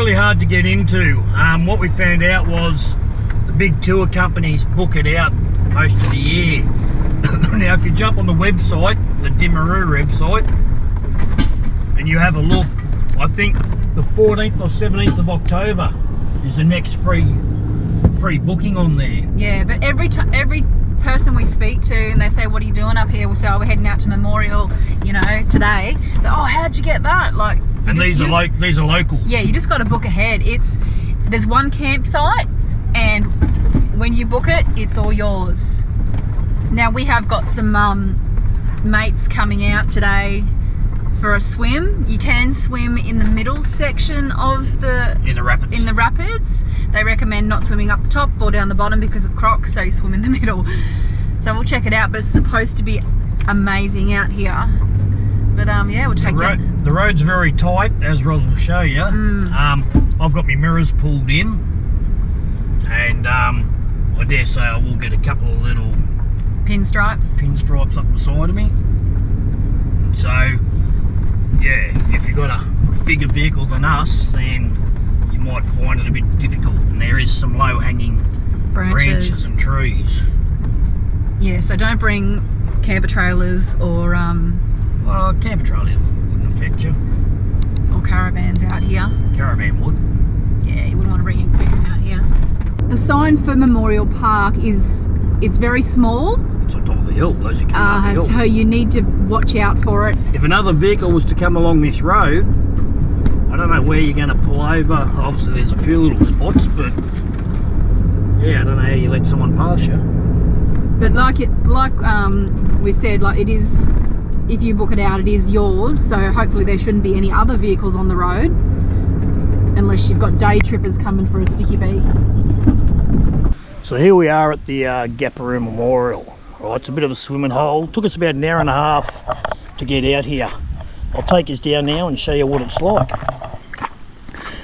really hard to get into. What we found out was the big tour companies book it out most of the year. Now if you jump on the website, the Timaru website, and you have a look, I think the 14th or 17th of October is the next free booking on there. Yeah, but every person we speak to and they say, what are you doing up here? We say, oh, we're heading out to Memorial, you know, today. But, oh, how'd you get that? Like, and these are locals. Yeah, you just got to book ahead. There's one campsite, and when you book it, it's all yours. Now we have got some mates coming out today for a swim. You can swim in the middle section of in the rapids. They recommend not swimming up the top or down the bottom because of crocs, so you swim in the middle. So we'll check it out, but it's supposed to be amazing out here. But yeah, we'll take it. The road's very tight, as Ros will show you. I've got my mirrors pulled in, and I dare say I will get a couple of little pinstripes up the side of me. So yeah, if you've got a bigger vehicle than us, then you might find it a bit difficult, and there is some low-hanging branches and trees. Yeah, so don't bring camper trailers or well, camper trailer wouldn't affect you. Or caravans out here. Caravan would. Yeah, you wouldn't want to bring anything out here. The sign for Memorial Park it's very small. It's on top of the hill, as you come up the hill. So you need to watch out for it. If another vehicle was to come along this road, I don't know where you're going to pull over. Obviously there's a few little spots, but yeah, I don't know how you let someone pass you. But like we said, like it is, if you book it out, it is yours. So hopefully there shouldn't be any other vehicles on the road, unless you've got day trippers coming for a sticky beak. So here we are at the Gapparoo Memorial. Right, it's a bit of a swimming hole. Took us about an hour and a half to get out here. I'll take us down now and show you what it's like.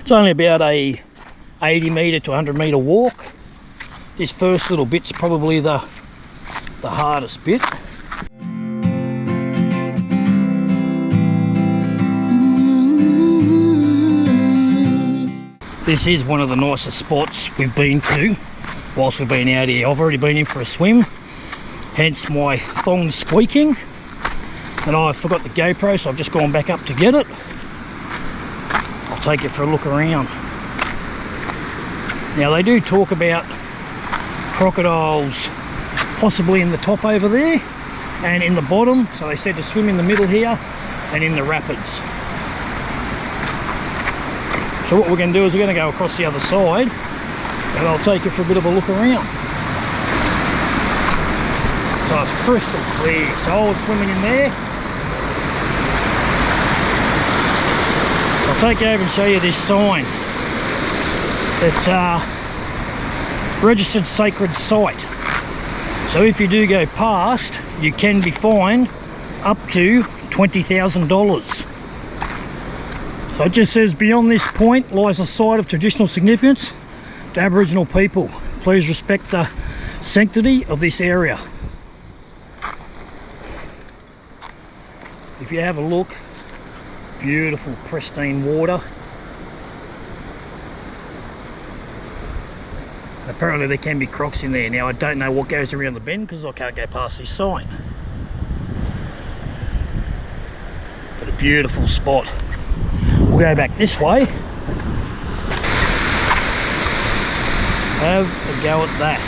It's only about a 80 metre to 100 metre walk. This first little bit's probably the hardest bit. This is one of the nicest spots we've been to whilst we've been out here. I've already been in for a swim, hence my thongs squeaking, and I forgot the GoPro, so I've just gone back up to get it. I'll take it for a look around. Now they do talk about crocodiles possibly in the top over there and in the bottom, so they said to swim in the middle here and in the rapids. So what we're going to do is we're going to go across the other side, and I'll take it for a bit of a look around. So it's crystal clear. So I was swimming in there. I'll take you over and show you this sign. It's a registered sacred site. So if you do go past, you can be fined up to $20,000. So it just says, beyond this point lies a site of traditional significance to Aboriginal people. Please respect the sanctity of this area. If you have a look, beautiful pristine water. Apparently there can be crocs in there. Now I don't know what goes around the bend because I can't go past this sign. But a beautiful spot. We'll go back this way. Have a go at that.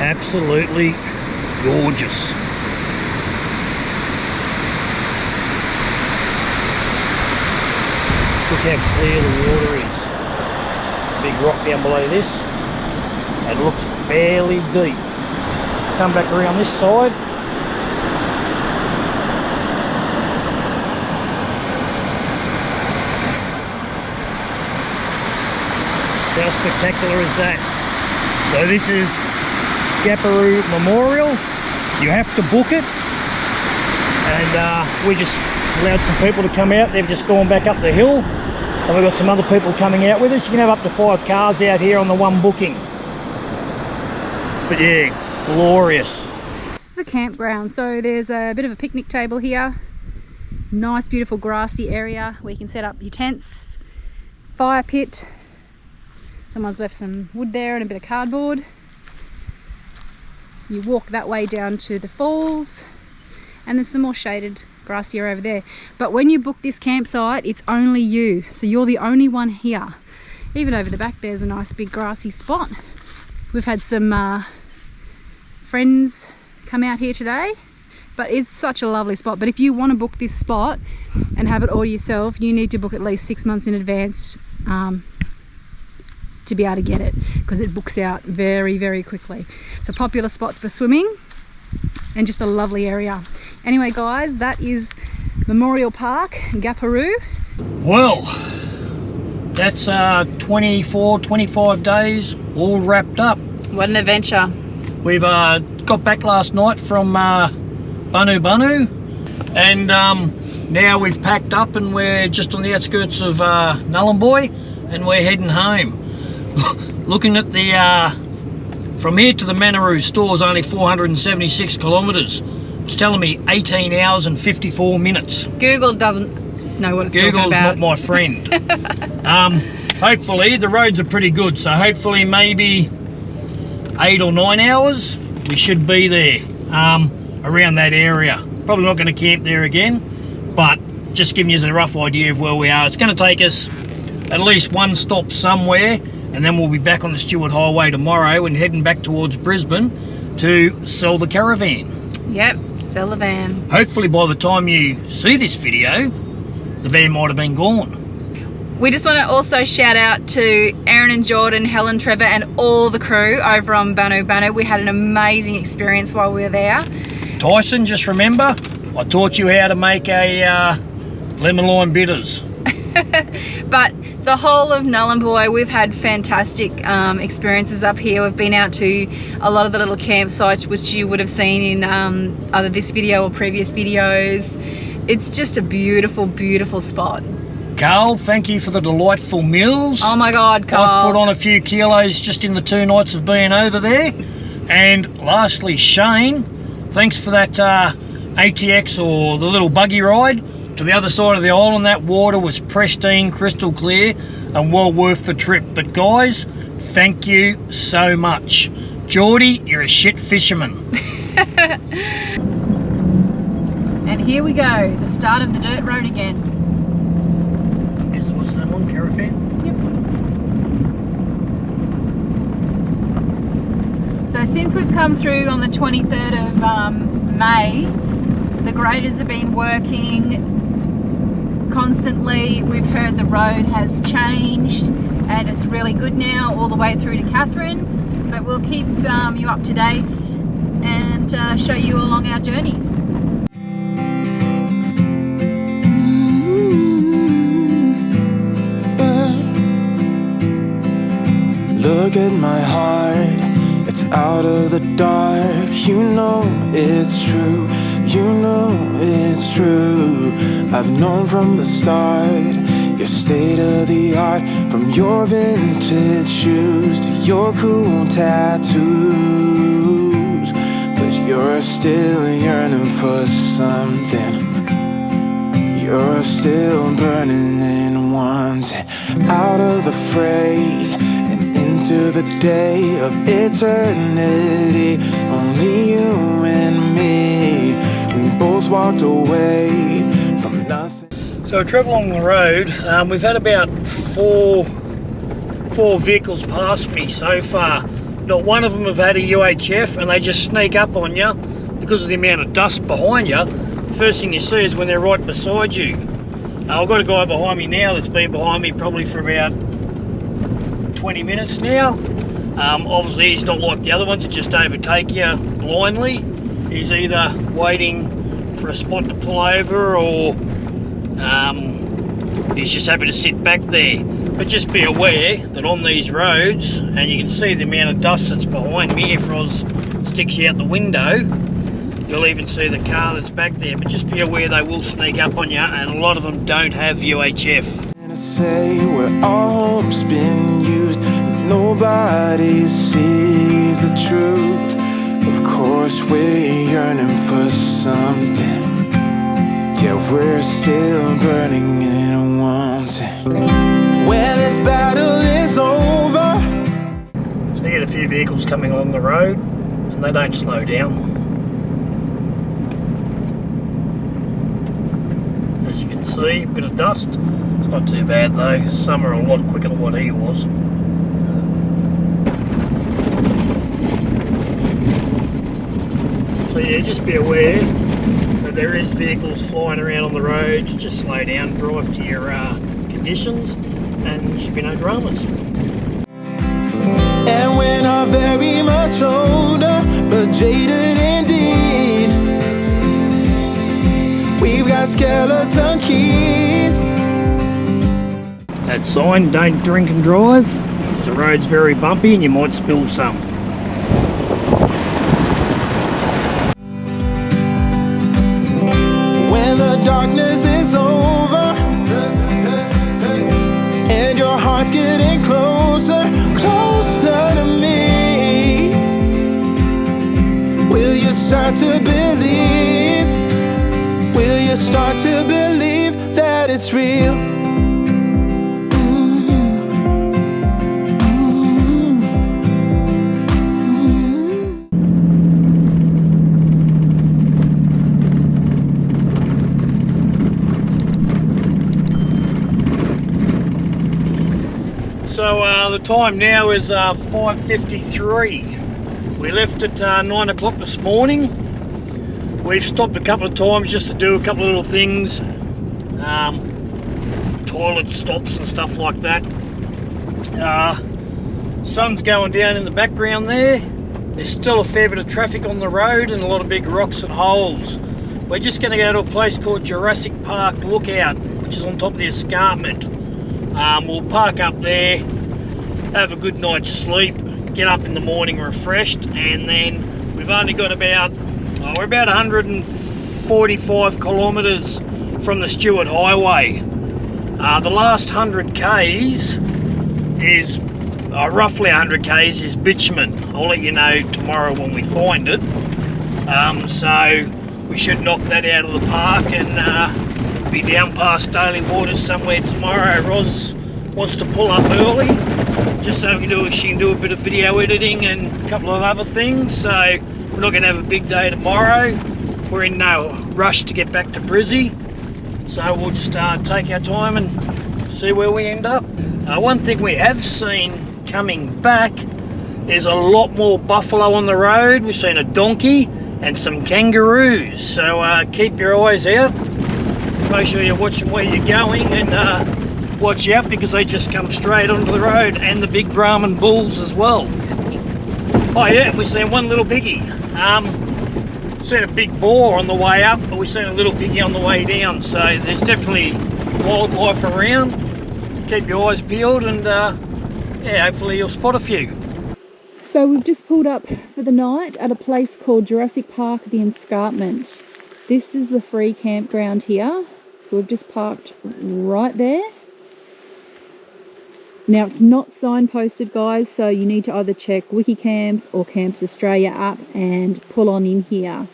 Absolutely gorgeous. Look how clear the water is. Big rock down below this. It looks fairly deep. Come back around this side. How spectacular is that? So this is Gapparoo Memorial. You have to book it, and we just allowed some people to come out. They've just gone back up the hill, and we've got some other people coming out with us. You can have up to 5 cars out here on the one booking. But yeah, glorious. It's the campground. So there's a bit of a picnic table here. Nice, beautiful grassy area where you can set up your tents. Fire pit. Someone's left some wood there and a bit of cardboard. You walk that way down to the falls, and there's some more shaded grassy area over there. But when you book this campsite, it's only you, so you're the only one here. Even over the back there's a nice big grassy spot. We've had some friends come out here today, but it's such a lovely spot. But if you want to book this spot and have it all yourself, you need to book at least 6 months in advance to be able to get it, because it books out very, very quickly. It's a popular spot for swimming and just a lovely area. Anyway guys, that is Memorial Park, Gaparoo. Well, that's 24, 25 days all wrapped up. What an adventure. We've got back last night from Banu, and now we've packed up and we're just on the outskirts of Nhulunbuy, and we're heading home. Looking at the from here to the Manaroo store is only 476 kilometres. It's telling me 18 hours and 54 minutes. Google doesn't know what it's talking about. Google's not my friend. Hopefully the roads are pretty good, so hopefully maybe 8 or 9 hours we should be there, around that area. Probably not going to camp there again, but just giving you a rough idea of where we are. It's going to take us at least one stop somewhere, and then we'll be back on the Stuart Highway tomorrow and heading back towards Brisbane to sell the caravan. Yep, sell the van. Hopefully by the time you see this video, the van might have been gone. We just want to also shout out to Aaron and Jordan, Helen, Trevor and all the crew over on Banu. We had an amazing experience while we were there. Tyson, just remember, I taught you how to make a lemon lime bitters. But the whole of Nhulunbuy, we've had fantastic experiences up here. We've been out to a lot of the little campsites which you would have seen in either this video or previous videos. It's just a beautiful, beautiful spot. Carl, thank you for the delightful meals. Oh my God, Carl. I've put on a few kilos just in the 2 nights of being over there. And lastly, Shane, thanks for that ATX or the little buggy ride to the other side of the island. That water was pristine, crystal clear, and well worth the trip. But guys, thank you so much. Geordie, you're a shit fisherman. And here we go, the start of the dirt road again. What's the name on? Caravan? Yep. So since we've come through on the 23rd of May, the graders have been working constantly. We've heard the road has changed and it's really good now all the way through to Catherine, but we'll keep you up to date and show you along our journey. Look at my heart, it's out of the dark. You know it's true, you know it's true. I've known from the start, your state of the art. From your vintage shoes to your cool tattoos. But you're still yearning for something. You're still burning and wanting out of the fray into the day of eternity. Only you and me, we both walked away from nothing. So I travel along the road. We've had about four vehicles pass me so far. Not one of them have had a UHF, and they just sneak up on you because of the amount of dust behind you. The first thing you see is when they're right beside you. I've got a guy behind me now that's been behind me probably for about 20 minutes now. Obviously he's not like the other ones that just overtake you blindly. He's either waiting for a spot to pull over, or he's just happy to sit back there. But just be aware that on these roads, and you can see the amount of dust that's behind me, if Roz sticks you out the window, you'll even see the car that's back there. But just be aware they will sneak up on you, and a lot of them don't have UHF. Say where all hope's been used, nobody sees the truth. Of course we're yearning for something. Yeah, we're still burning and wanting. When this battle is over. So you get a few vehicles coming along the road and they don't slow down. As you can see, a bit of dust. It's not too bad though. Some are a lot quicker than what he was. So yeah, just be aware that there is vehicles flying around on the road. Just slow down, drive to your conditions, and there should be no dramas. And we're not very much older, but jaded indeed. We've got skeleton keys. That sign, don't drink and drive, because the road's very bumpy and you might spill some. When the darkness is over and your heart's getting closer, closer to me, will you start to believe? Will you start to believe that it's real? So the time now is 5:53. We left at 9 o'clock this morning. We've stopped a couple of times just to do a couple of little things, toilet stops and stuff like that. Sun's going down in the background there. There's still a fair bit of traffic on the road and a lot of big rocks and holes. We're just going to go to a place called Jurassic Park Lookout, which is on top of the escarpment. We'll park up there, have a good night's sleep, get up in the morning refreshed, and then we've only got about, we're about 145 kilometres from the Stuart Highway. The last 100 k's is, roughly 100 k's is bitumen. I'll let you know tomorrow when we find it. So we should knock that out of the park and be down past Daily Waters somewhere tomorrow. Roz wants to pull up early just so she can do a bit of video editing and a couple of other things. So we're not going to have a big day tomorrow. We're in no rush to get back to Brizzy, so we'll just take our time and see where we end up. One thing we have seen coming back, there's a lot more buffalo on the road. We've seen a donkey and some kangaroos, so keep your eyes out. Make sure you're watching where you're going and watch out, because they just come straight onto the road, and the big Brahman bulls as well. Oh yeah, we've seen one little biggie. Seen a big boar on the way up, but we've seen a little biggie on the way down, so there's definitely wildlife around. Keep your eyes peeled and yeah, hopefully you'll spot a few. So we've just pulled up for the night at a place called Jurassic Park, the Escarpment. This is the free campground here. So we've just parked right there. Now it's not signposted, guys, so you need to either check Wikicamps or Camps Australia app and pull on in here.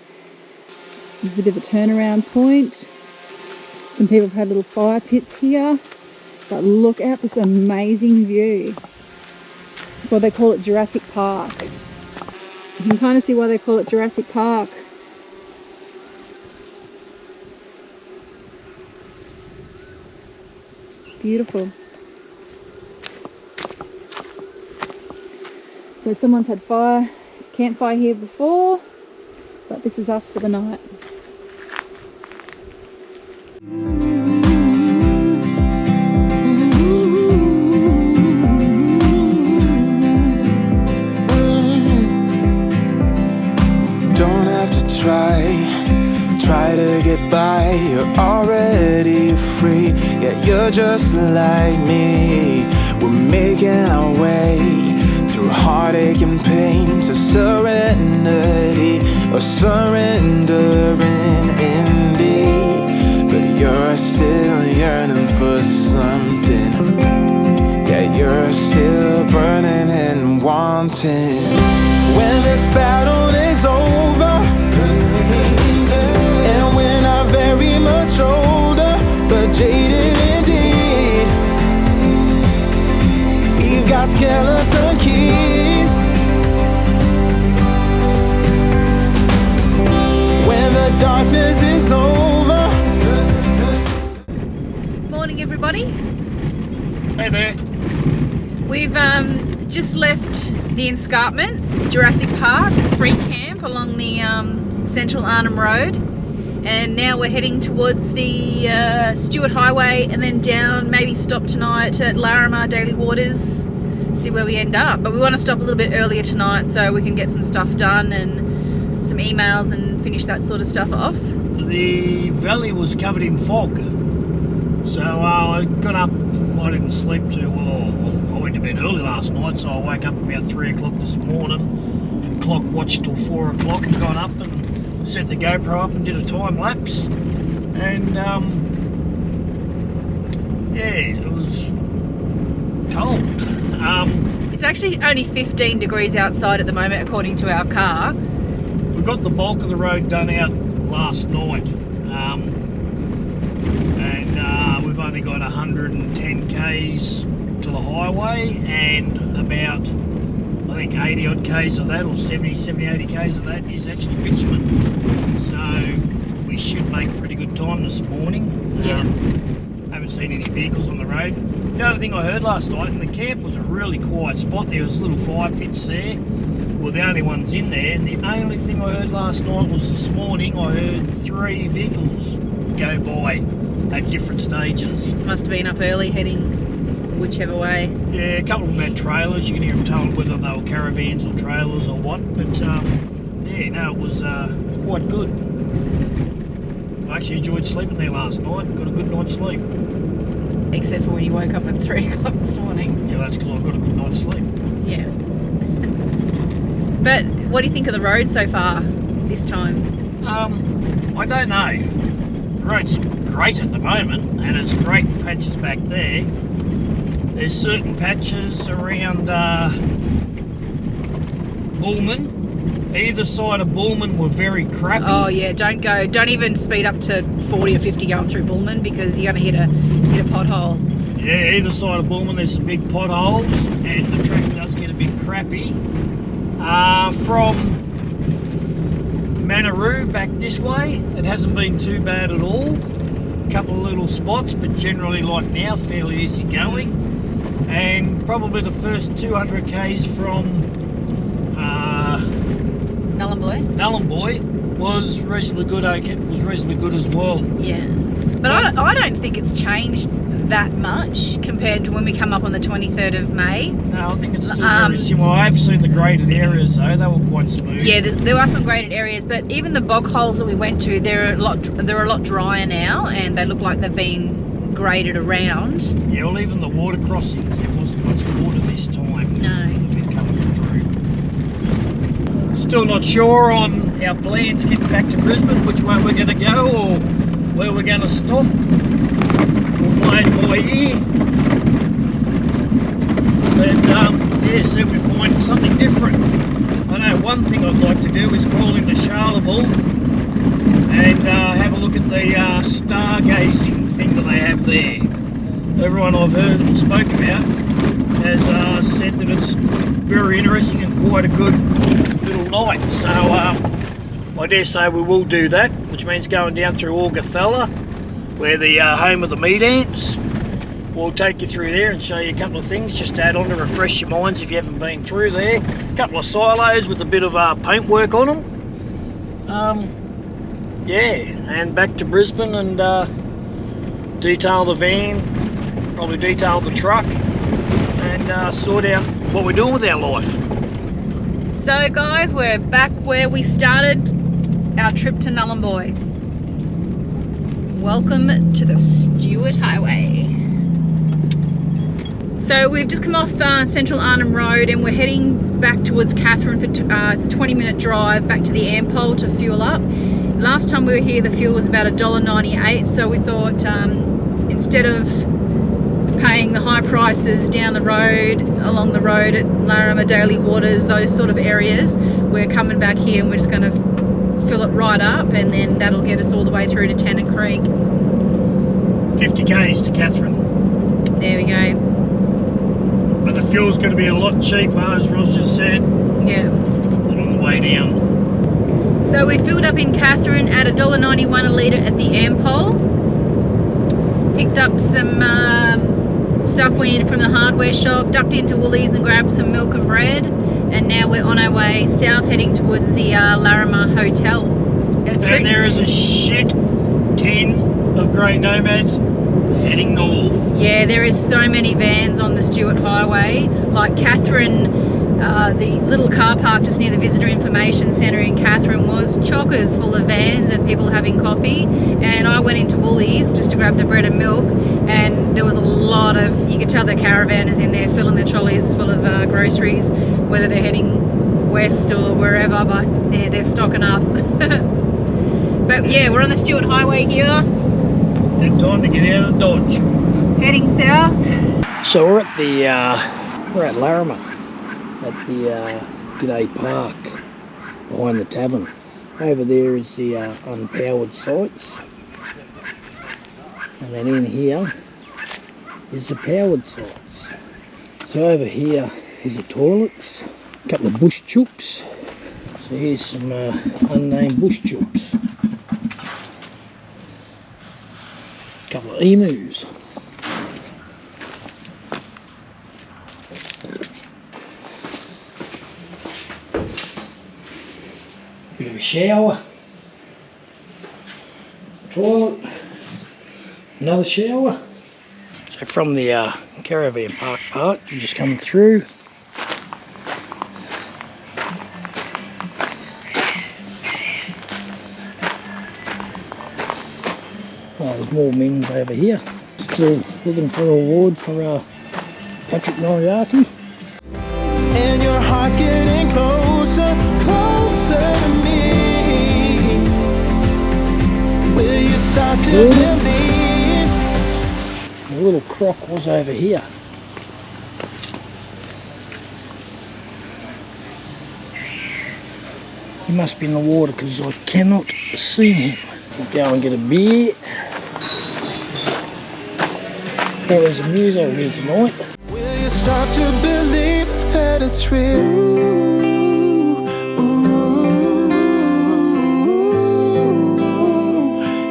There's a bit of a turnaround point. Some people have had little fire pits here, but look at this amazing view. That's why they call it Jurassic Park. You can kind of see why they call it Jurassic Park. Beautiful. So someone's had campfire here before, but this is us for the night. Don't have to try to get by, you're already free. Yeah, you're just like me. We're making our way through heartache and pain to serenity, or surrendering indeed. But you're still yearning for something. Yeah, you're still burning and wanting. When this battle is everybody. Hey there. We've just left the escarpment, Jurassic Park, free camp along the Central Arnhem Road, and now we're heading towards the Stuart Highway and then down, maybe stop tonight at Larrimah, Daily Waters, see where we end up. But we want to stop a little bit earlier tonight so we can get some stuff done and some emails and finish that sort of stuff off. The valley was covered in fog, so I got up. I didn't sleep too well. I went to bed early last night, so I woke up about 3 o'clock this morning and clock watched till 4 o'clock and got up and set the GoPro up and did a time lapse. And yeah, it was cold. It's actually only 15 degrees outside at the moment, according to our car. We got the bulk of the road done out last night, and we've only got 110 k's to the highway, and about, I think, 80 odd k's of that, or 80 k's of that is actually bitumen. So we should make pretty good time this morning. Yeah. Haven't seen any vehicles on the road. The other thing I heard last night, and the camp was a really quiet spot, there was little fire pits there. We're the only ones in there, and the only thing I heard last night was this morning I heard 3 vehicles go by at different stages. Must have been up early heading whichever way. Yeah, a couple of them had trailers. You can hear them telling whether they were caravans or trailers or what, but yeah, no, it was quite good. I actually enjoyed sleeping there last night, got a good night's sleep. Except for when you woke up at 3 o'clock this morning. Yeah, that's because I got a good night's sleep. Yeah. But what do you think of the road so far this time? I don't know. The road's great at the moment, and it's great patches back there. There's certain patches around Bullman. Either side of Bullman were very crappy. Oh yeah, don't even speed up to 40 or 50 going through Bullman, because you're going to hit a pothole. Yeah, either side of Bullman there's some big potholes, and the track does get a bit crappy. From Manaroo back this way, it hasn't been too bad at all. A couple of little spots, but generally, like now, fairly easy going. And probably the first 200 k's from Nhulunbuy was reasonably good. Okay, was reasonably good as well. Yeah, but I don't think it's changed that much compared to when we come up on the 23rd of May. No, I think it's still very similar. I have seen the graded areas though; they were quite smooth. Yeah, there are some graded areas, but even the bog holes that we went to, they're a lot drier now, and they look like they've been graded around. Yeah, well, even the water crossings, there wasn't much water this time. No. Been coming through. Still not sure on our plans getting back to Brisbane, which way we're going to go or where we're going to stop. We'll play it by ear. But yeah, see if we find something different. I know one thing I'd like to do is crawl into Charleville and have a look at the stargazing thing that they have there. Everyone I've heard and spoke about has said that it's very interesting and quite a good little night. So I dare say we will do that, which means going down through Augathella, where the home of the meat ants. We'll take you through there and show you a couple of things just to add on to refresh your minds if you haven't been through there. A couple of silos with a bit of paintwork on them. Yeah, and back to Brisbane and detail the van, probably detail the truck, and sort out what we're doing with our life. So guys, we're back where we started our trip to Nhulunbuy. Welcome to the Stuart Highway. So we've just come off Central Arnhem Road and we're heading back towards Katherine for it's a 20-minute drive back to the Ampol to fuel up. Last time we were here the fuel was about $1.98, so we thought instead of paying the high prices down the road, along the road at Larrimah, Daily Waters, those sort of areas, we're coming back here and we're just going to fill it right up, and then that'll get us all the way through to Tennant Creek. 50 k's to Katherine. There we go. But the fuel's going to be a lot cheaper, as Roz just said. Yeah. Than on the way down. So we filled up in Katherine at $1.91 a litre at the Ampol. picked up some stuff we needed from the hardware shop, ducked into Woolies and grabbed some milk and bread, and now we're on our way south, heading towards the Larrimah Hotel. And there is a shit tin of grey nomads heading north. Yeah, there is so many vans on the Stuart Highway. Like Catherine, the little car park just near the Visitor Information Centre in Catherine was chockers full of vans and people having coffee. And I went into Woolies just to grab the bread and milk, and there was a lot of, you could tell the caravanners in there filling their trolleys full of groceries, whether they're heading west or wherever, but yeah, they're stocking up. But yeah, we're on the Stuart Highway here. And time to get out of Dodge. Heading south. So we're at the we're at Larrimah at the G'day Park behind the tavern. Over there is the unpowered sites, and then in here is the powered sites. So over here is the toilets, a couple of bush chooks. So here's some unnamed bush chooks. Couple of emus. Bit of a shower. Toilet. Another shower. So from the caravan park part, you're just coming through. Oh, there's more mins over here. Still looking for a reward for Patrick Moriarty. And your heart's getting closer, closer to me. Will you start to believe? The little croc was over here. He must be in the water because I cannot see him. We'll go and get a beer. There's some news over here tonight. Will you start to believe that it's real? Ooh,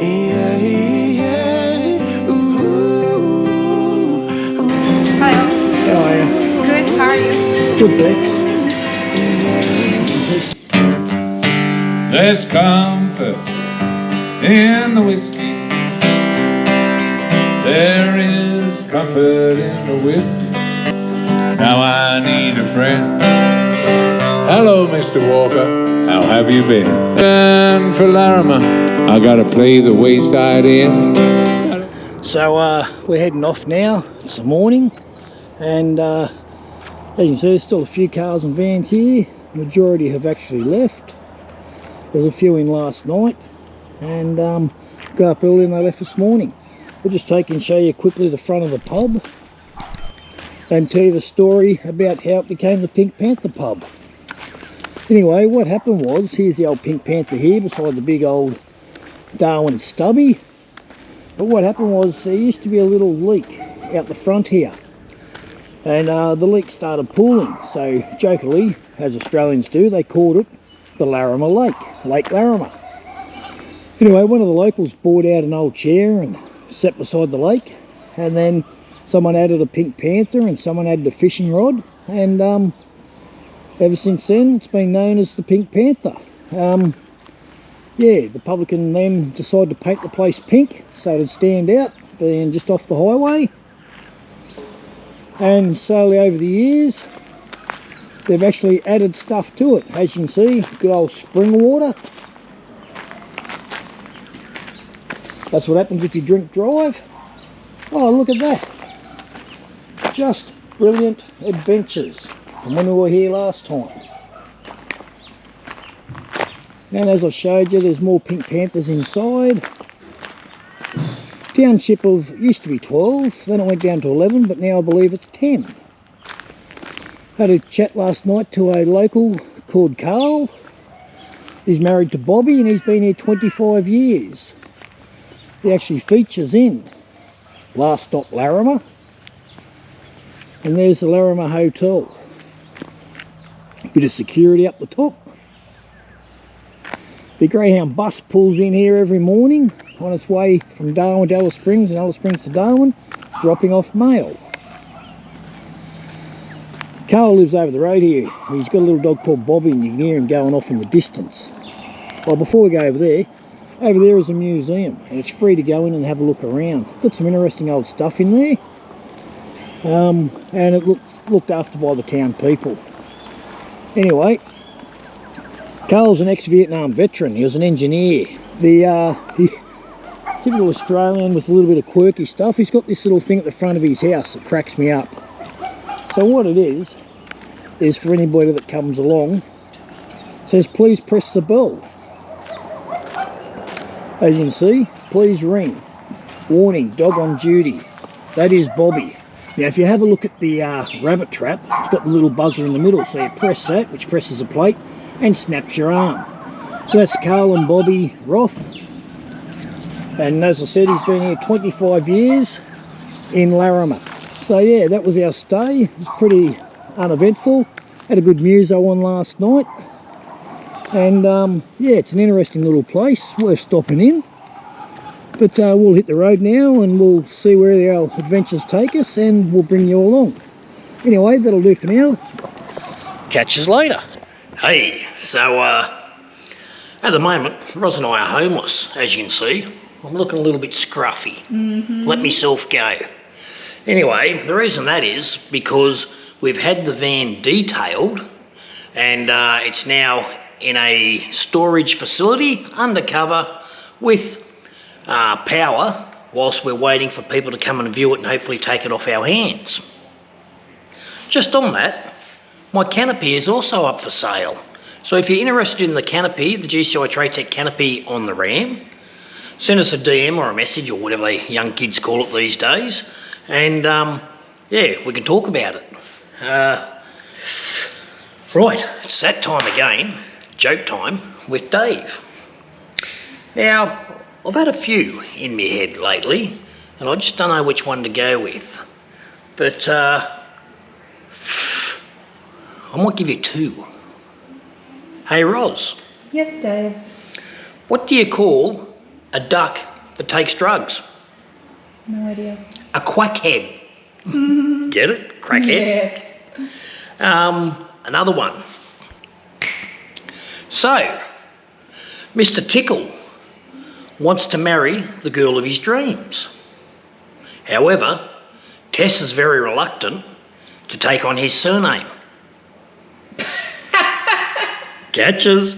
yeah, yeah. Ooh. Hi. How are you? Good, how are you? Good, thanks. There's comfort in the whiskey. There is comfort in the whiskey. Now I need a friend. Hello, Mr. Walker. How have you been? And for Larrimah, I gotta play the Wayside Inn. So we're heading off now. It's the morning, and as you can see, there's still a few cars and vans here. Majority have actually left. There's a few in last night, and got up early and they left this morning. We'll just take and show you quickly the front of the pub and tell you the story about how it became the Pink Panther pub. Anyway, what happened was, here's the old Pink Panther here beside the big old Darwin stubby. But what happened was, there used to be a little leak out the front here, and the leak started pooling. So jokingly, as Australians do, they called it the Larrimah Lake, Lake Larrimah. Anyway, one of the locals bought out an old chair and sat beside the lake, and then someone added a Pink Panther and someone added a fishing rod, and ever since then it's been known as the Pink Panther. Yeah, the public and them decided to paint the place pink so it'd stand out, being just off the highway. And slowly over the years they've actually added stuff to it. As you can see, good old spring water. That's what happens if you drink drive. Oh, look at that. Just brilliant adventures from when we were here last time. And as I showed you, there's more Pink Panthers inside. Township of used to be 12, then it went down to 11, but now I believe it's 10. Had a chat last night to a local called Carl. He's married to Bobby and he's been here 25 years. He actually features in Last Stop Larrimah, and there's the Larrimah Hotel. Bit of security up the top. The Greyhound bus pulls in here every morning on its way from Darwin to Alice Springs and Alice Springs to Darwin, dropping off mail. Carl lives over the road here. He's got a little dog called Bobby and you can hear him going off in the distance. Well, before we go over there is a museum and it's free to go in and have a look around. Got some interesting old stuff in there. And it looked after by the town people. Anyway, Carl's an ex-Vietnam veteran. He was an engineer. Typical Australian with a little bit of quirky stuff. He's got this little thing at the front of his house that cracks me up. So what it is for anybody that comes along, it says please press the bell. As you can see, please ring. Warning, dog on duty. That is Bobby. Now if you have a look at the rabbit trap, it's got the little buzzer in the middle, so you press that, which presses a plate and snaps your arm. So that's Carl and Bobby Roth. And as I said, he's been here 25 years in Larrimah. So yeah, that was our stay. It was pretty uneventful. Had a good muso on last night. And yeah, it's an interesting little place, worth stopping in. But we'll hit the road now and we'll see where our adventures take us and we'll bring you along. Anyway, that'll do for now. Catch us later. Hey, so at the moment, Roz and I are homeless, as you can see. I'm looking a little bit scruffy. Let myself go. Anyway, the reason that is because we've had the van detailed and it's now in a storage facility undercover with power whilst we're waiting for people to come and view it and hopefully take it off our hands. Just on that, my canopy is also up for sale. So if you're interested in the canopy, the GCI Tratec canopy on the Ram, send us a DM or a message or whatever the young kids call it these days. And yeah, we can talk about it. Right, it's that time again, joke time with Dave. Now, I've had a few in my head lately, and I just don't know which one to go with. But I might give you two. Hey Roz. Yes, Dave. What do you call a duck that takes drugs? No idea. A quackhead. Get it? Crackhead? Yes. Another one. So, Mr. Tickle wants to marry the girl of his dreams. However, Tess is very reluctant to take on his surname. Catches.